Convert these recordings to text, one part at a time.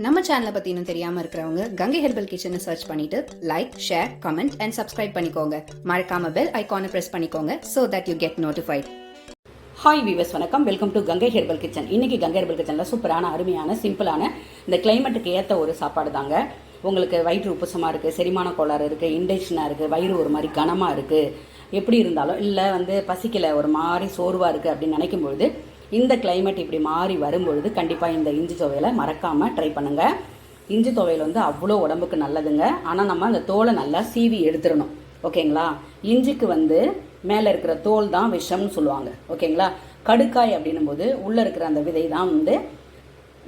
நம்ம சேனலை பற்றி இன்னும் தெரியாமல் இருக்கிறவங்க கங்கை ஹெர்பல் கிச்சனை சர்ச் பண்ணிட்டு like, share, comment and subscribe பண்ணிக்கோங்க. மறக்காம பெல் ஐகானை ப்ரெஸ் பண்ணிக்கோங்க so that you get notified. Hi viewers, வணக்கம். Welcome to Gangai herbal kitchen. இன்னைக்கு கங்கை ஹெர்பல் கிச்சனில் சூப்பரான, அருமையான, சிம்பிளான இந்த கிளைமேட்டுக்கு ஏற்ற ஒரு சாப்பாடு தாங்க. உங்களுக்கு வயிற்று உப்புசமாக இருக்குது, செரிமான கோளாறு இருக்குது, இன்டெக்ஷனாக இருக்குது, வயிறு ஒரு மாதிரி கனமாக இருக்குது, எப்படி இருந்தாலும் இல்லை பசிக்கலை, ஒரு மாதிரி சோர்வாக இருக்குது அப்படின்னு நினைக்கும்பொழுது இந்த கிளைமேட் இப்படி மாறி வரும்பொழுது கண்டிப்பாக இந்த இஞ்சி துவையலை மறக்காமல் ட்ரை பண்ணுங்கள். இஞ்சி துவையல் அவ்வளோ உடம்புக்கு நல்லதுங்க. ஆனால் நம்ம அந்த தோலை நல்லா சீவி எடுத்துடணும், ஓகேங்களா? இஞ்சிக்கு மேலே இருக்கிற தோல் தான் விஷம்னு சொல்லுவாங்க, ஓகேங்களா? கடுக்காய் அப்படின்னும் போது உள்ளே இருக்கிற அந்த விதை தான்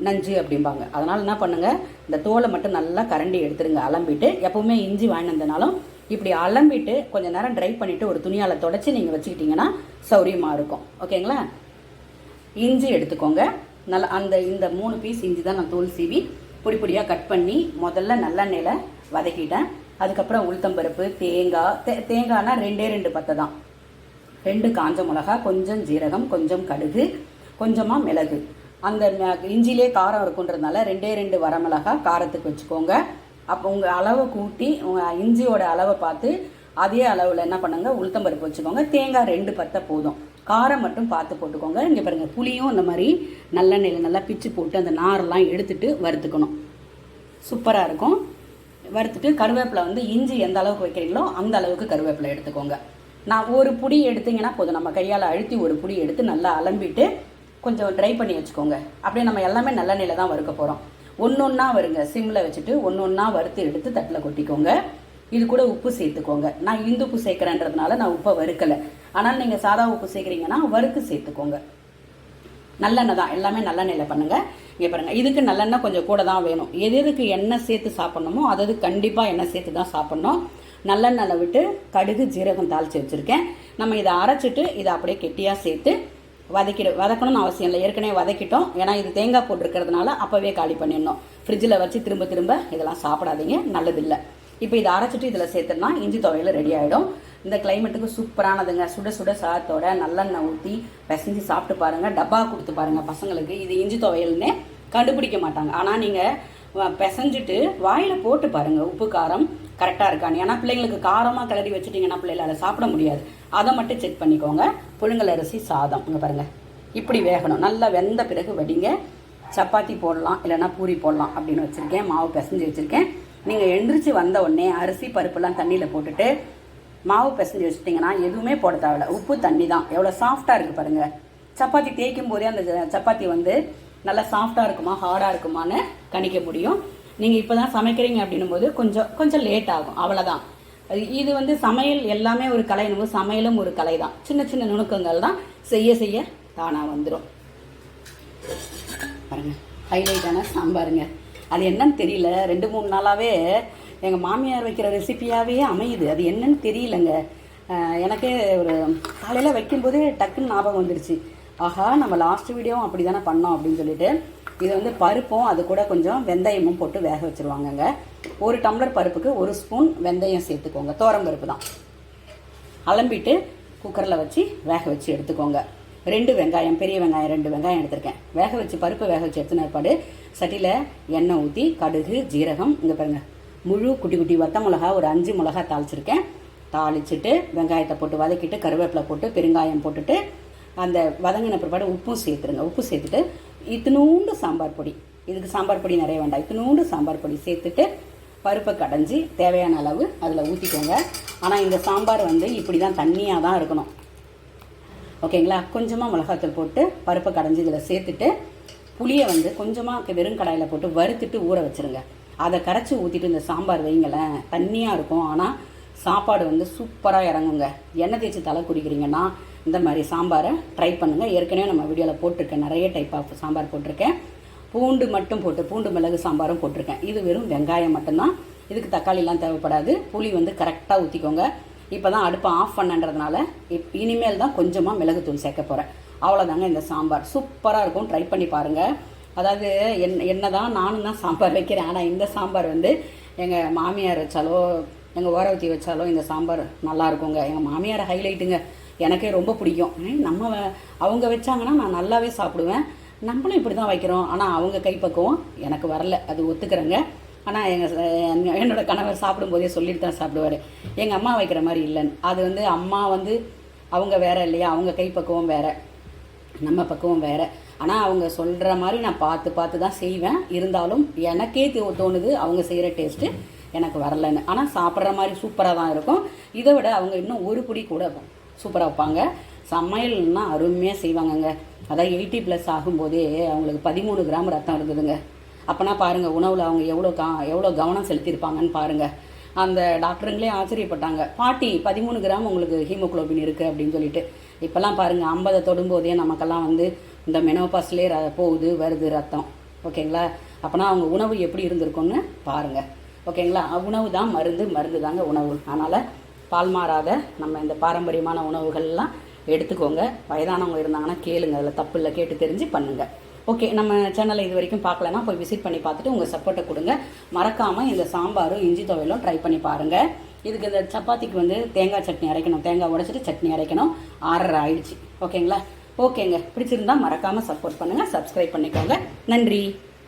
நஞ்சு அப்படிம்பாங்க. அதனால் என்ன பண்ணுங்கள், இந்த தோலை மட்டும் நல்லா கரண்டி எடுத்துருங்க, அலம்பிட்டு. எப்போவுமே இஞ்சி வாங்கினதுனாலும் இப்படி அலம்பிட்டு கொஞ்சம் நேரம் ட்ரை பண்ணிவிட்டு ஒரு துணியால் தொடச்சி நீங்கள் வச்சுக்கிட்டிங்கன்னா சௌரியமாக இருக்கும், ஓகேங்களா? இஞ்சி எடுத்துக்கோங்க. நல்லா இந்த 3 பீஸ் இஞ்சி தான் நான் தோல் சீவி பொடி பொடியாக கட் பண்ணி முதல்ல நல்லெண்ணெயில் வதக்கிட்டேன். அதுக்கப்புறம் உளுத்தம்பருப்பு, தேங்காய்னா 2 பத்தை தான், 2 காஞ்ச மிளகா, கொஞ்சம் ஜீரகம், கொஞ்சம் கடுகு, கொஞ்சமாக மிளகு. அந்த இஞ்சிலே காரம் இருக்குன்றதுனால 2 வரமிளகா காரத்துக்கு வச்சுக்கோங்க. அப்போ உங்கள் அளவை கூட்டி உங்கள் இஞ்சியோட அளவை பார்த்து அதே அளவில் என்ன பண்ணுங்க, உளுத்தம்பருப்பு வச்சுக்கோங்க. தேங்காய் 2 பத்தை போதும். காரம் மட்டும் பார்த்து போட்டுக்கோங்க. இங்கே பாருங்கள், புளியும் இந்த மாதிரி நல்லெண்ணெயில் நல்லா பிச்சு போட்டு அந்த நாரெல்லாம் எடுத்துட்டு வறுத்துக்கணும். சூப்பராக இருக்கும். வறுத்துட்டு கருவேப்பிலை இஞ்சி எந்த அளவுக்கு வைக்கிறீங்களோ அந்த அளவுக்கு கருவேப்பிலை எடுத்துக்கோங்க. நான் ஒரு புடி எடுத்திங்கன்னா போதும். நம்ம கையால் அழுத்தி ஒரு புடி எடுத்து நல்லா அலம்பிட்டு கொஞ்சம் ட்ரை பண்ணி வச்சுக்கோங்க. அப்படியே நம்ம எல்லாமே நல்லெண்ணெயில் தான் வறுக்க போகிறோம். ஒன்றா வருங்க, சிம்மில் வச்சுட்டு ஒன்றா வறுத்து எடுத்து தட்டில் கொட்டிக்கோங்க. இது கூட உப்பு சேர்த்துக்கோங்க. நான் இந்துப்பு சேர்க்குறேன்றதுனால நான் உப்பை வறுக்கலை. ஆனால் நீங்கள் சாதா உப்பு சேர்க்குறீங்கன்னா வறுக்கு சேர்த்துக்கோங்க. நல்லெண்ணெய் தான், எல்லாமே நல்லெண்ணெயில் பண்ணுங்கள். இங்கே பாருங்கள், இதுக்கு நல்லெண்ணெய் கொஞ்சம் கூட தான் வேணும். எதுக்கு எண்ணெய் சேர்த்து சாப்பிட்ணுமோ அது கண்டிப்பாக எண்ணெய் சேர்த்து தான் சாப்பிட்ணும். நல்லெண்ணெயில் விட்டு கடுகு, ஜீரகம் தாளித்து வச்சுருக்கேன். நம்ம இதை அரைச்சிட்டு இதை அப்படியே கெட்டியாக சேர்த்து வதக்கணும்னு அவசியம் இல்லை, ஏற்கனவே வதக்கிட்டோம். ஏன்னா இது தேங்காய் போட்டிருக்கிறதுனால அப்போவே காலி பண்ணிடணும். ஃப்ரிட்ஜில் வச்சு திரும்ப இதெல்லாம் சாப்பிடாதீங்க, நல்லதில்லை. இப்போ இதை அரைச்சிட்டு இதில் சேர்த்துனா இஞ்சி துவையல் ரெடி ஆகிடும். இந்த கிளைமேட்டுக்கு சூப்பரானதுங்க. சுட சுட சாதத்தோட நல்லெண்ணெய் ஊற்றி பிசைஞ்சு சாப்பிட்டு பாருங்கள். டப்பா கொடுத்து பாருங்கள் பசங்களுக்கு. இது இஞ்சி துவையல்னே கண்டுபிடிக்க மாட்டாங்க. ஆனால் நீங்கள் பிசைஞ்சிட்டு வாயில் போட்டு பாருங்கள், உப்பு காரம் கரெக்டாக இருக்கான்னு. ஏன்னா பிள்ளைங்களுக்கு காரமாக கிளறி வச்சுட்டிங்கன்னா பிள்ளைகள் அதை சாப்பிட முடியாது. அதை மட்டும் செக் பண்ணிக்கோங்க. புழுங்கல் அரிசி சாதம் இங்கே பாருங்கள், இப்படி வேகணும். நல்லா வெந்த பிறகு வடிங்க. சப்பாத்தி போடலாம், இல்லைன்னா பூரி போடலாம் அப்படின்னு வச்சுருக்கேன். மாவு பிசைஞ்சு வச்சுருக்கேன். நீங்கள் எழுந்திரிச்சு வந்த உடனே அரிசி பருப்புலாம் தண்ணியில் போட்டுட்டு மாவு பிசைஞ்சு வச்சுட்டிங்கன்னா எதுவுமே போட தேவையில்ல. உப்பு தண்ணி தான். எவ்வளோ சாஃப்டாக இருக்குது பாருங்கள். சப்பாத்தி தேய்க்கும் போதே அந்த சப்பாத்தி நல்லா சாஃப்டாக இருக்குமா ஹார்டாக இருக்குமான்னு கணிக்க முடியும். நீங்கள் இப்போ தான் சமைக்கிறீங்க அப்படின்னும் போது கொஞ்சம் லேட் ஆகும், அவ்வளோதான். இது சமையல் எல்லாமே ஒரு கலை, சமையலும் ஒரு கலை தான். சின்ன நுணுக்கங்கள் தான், செய்ய தானாக வந்துடும். பாருங்கள், ஹைலைட்டான சாம்பாருங்க. அது என்னன்னு தெரியல, 2-3 நாளாகவே எங்கள் மாமியார் வைக்கிற ரெசிபியாகவே அமையுது. அது என்னன்னு தெரியலங்க. எனக்கே ஒரு காலையில் வைக்கும்போதே டக்குன்னு ஞாபகம் வந்துடுச்சு. ஆஹா, நம்ம லாஸ்ட் வீடியோவும் அப்படி தானே பண்ணோம் அப்படின்னு சொல்லிட்டு இது பருப்பும் அது கூட கொஞ்சம் வெந்தயமும் போட்டு வேக வச்சுருவாங்கங்க. 1 டம்ளர் பருப்புக்கு 1 ஸ்பூன் வெந்தயம் சேர்த்துக்கோங்க. பருப்பு தான். அலம்பிட்டு குக்கரில் வச்சு வேக வச்சு எடுத்துக்கோங்க. 2 வெங்காயம், பெரிய வெங்காயம் 2 வெங்காயம் எடுத்திருக்கேன். பருப்பு வேக வச்சு எடுத்துன ஏற்பாடு சட்டியில் எண்ணெய் ஊற்றி கடுகு, ஜீரகம், இங்கே பாருங்கள், முழு குட்டி வத்த மிளகா ஒரு 5 மிளகா தாளிச்சிருக்கேன். தாளிச்சிட்டு வெங்காயத்தை போட்டு வதக்கிட்டு கருவேப்பிலை போட்டு பெருங்காயம் போட்டுட்டு அந்த வதங்கின பிற்பாடு உப்பும் சேர்த்துருங்க. உப்பு சேர்த்துட்டு இத்தினூண்டு சாம்பார் பொடி, இதுக்கு சாம்பார் பொடி நிறைய வேண்டாம், இத்தினூண்டு சாம்பார் பொடி சேர்த்துட்டு பருப்பை கடைஞ்சி தேவையான அளவு அதில் ஊற்றிக்கோங்க. ஆனால் இந்த சாம்பார் இப்படி தான் தண்ணியாக தான் இருக்கணும், ஓகேங்களா? கொஞ்சமாக மிளகாத்தூள் போட்டு பருப்பை கடைஞ்சி இதில் சேர்த்துட்டு புளியை கொஞ்சமாக வெறும் கடாயில் போட்டு வறுத்துட்டு ஊற வச்சுருங்க. அதை கரைச்சி ஊற்றிட்டு இந்த சாம்பார் வைங்களேன், தண்ணியாக இருக்கும். ஆனால் சாப்பாடு சூப்பராக இறங்குங்க. எண்ணெய் தேய்ச்சி தலை குடிக்கிறீங்கன்னா இந்த மாதிரி சாம்பாரை ட்ரை பண்ணுங்கள். ஏற்கனவே நம்ம வீடியோவில் போட்டிருக்கேன், நிறைய டைப் ஆஃப் சாம்பார் போட்டிருக்கேன். பூண்டு மட்டும் போட்டு பூண்டு மிளகு சாம்பாரும் போட்டிருக்கேன். இது வெறும் வெங்காயம் மட்டும்தான், இதுக்கு தக்காளிலாம் தேவைப்படாது. புளி கரெக்டாக ஊற்றிக்கோங்க. இப்போ தான் அடுப்பை ஆஃப் பண்ணன்றதுனால இனிமேல் தான் கொஞ்சமாக மிளகுத்தூள் சேர்க்க போகிறேன். அவ்வளோதாங்க. இந்த சாம்பார் சூப்பராக இருக்கும், ட்ரை பண்ணி பாருங்கள். அதாவது என்ன தான் நானும் தான் சாம்பார் வைக்கிறேன். ஆனால் இந்த சாம்பார் எங்கள் மாமியார் வச்சாலோ எங்கள் ஓரவத்தி வச்சாலோ இந்த சாம்பார் நல்லா இருக்குங்க. எங்கள் மாமியார் ஹைலைட்டுங்க, எனக்கே ரொம்ப பிடிக்கும். அவங்க வச்சாங்கன்னா நான் நல்லாவே சாப்பிடுவேன். நம்மளும் இப்படி தான் வைக்கிறோம், ஆனால் அவங்க கைப்பக்குவம் எனக்கு வரல, அது ஒத்துக்கிறேங்க. ஆனால் என்னோட கணவர் சாப்பிடும்போதே சொல்லிட்டு தான் சாப்பிடுவார், எங்கள் அம்மா வைக்கிற மாதிரி இல்லைன்னு. அது வந்து அம்மா வந்து அவங்க வேற இல்லையா, அவங்க கைப்பக்குவம் வேற, நம்ம பக்குவம் வேற. ஆனால் அவங்க சொல்கிற மாதிரி நான் பார்த்து பார்த்து தான் செய்வேன். இருந்தாலும் எனக்கே தோணுது அவங்க செய்கிற டேஸ்ட்டு எனக்கு வரலன்னு. ஆனால் சாப்பிட்ற மாதிரி சூப்பராக தான் இருக்கும். இதை விட அவங்க இன்னும் ஒரு பிடி கூட சூப்பராக வைப்பாங்க. சமையல்னா அருமையாக செய்வாங்கங்க. அதான் 80+ ஆகும்போதே அவங்களுக்கு 13 கிராம் ரத்தம் இருந்ததுங்க. அப்போனா பாருங்கள் உணவில் அவங்க எவ்வளோ கவனம் செலுத்தியிருப்பாங்கன்னு பாருங்கள். அந்த டாக்டருங்களே ஆச்சரியப்பட்டாங்க, பாட்டி 13 கிராம் உங்களுக்கு ஹீமோகுளோபின் இருக்குது அப்படின்னு சொல்லிட்டு. இப்போல்லாம் பாருங்கள் 50 தொடும்போதே நமக்கெல்லாம் வந்து இந்த மெனோபாஸ்லேயே போகுது வருது ரத்தம். ஓகேங்களா? அப்போனா அவங்க உணவு எப்படி இருந்திருக்குன்னு பாருங்கள். ஓகேங்களா? உணவு தான் மருந்து தாங்க உணவு. அதனால் பால் மாறாத நம்ம இந்த பாரம்பரியமான உணவுகள்லாம் எடுத்துக்கோங்க. வயதானவங்க இருந்தாங்கன்னா கேளுங்க, அதில் தப்பு இல்லை, கேட்டு தெரிஞ்சு பண்ணுங்கள். ஓகே, நம்ம சேனலை இது வரைக்கும் பார்க்கலன்னா போய் விசிட் பண்ணி பார்த்துட்டு உங்கள் சப்போர்ட்டை கொடுங்க. மறக்காமல் இந்த சாம்பாரும் இஞ்சி துவையலும் ட்ரை பண்ணி பாருங்கள். இதுக்கு இந்த சப்பாத்திக்கு வந்து தேங்காய் சட்னி அரைக்கணும், தேங்காய் உடைச்சிட்டு சட்னி அரைக்கணும். 6:30 ஆயிடுச்சு. ஓகேங்களா? ஓகேங்க, பிடிச்சிருந்தா மறக்காமல் சப்போர்ட் பண்ணுங்கள், சப்ஸ்கிரைப் பண்ணிக்கோங்க. நன்றி.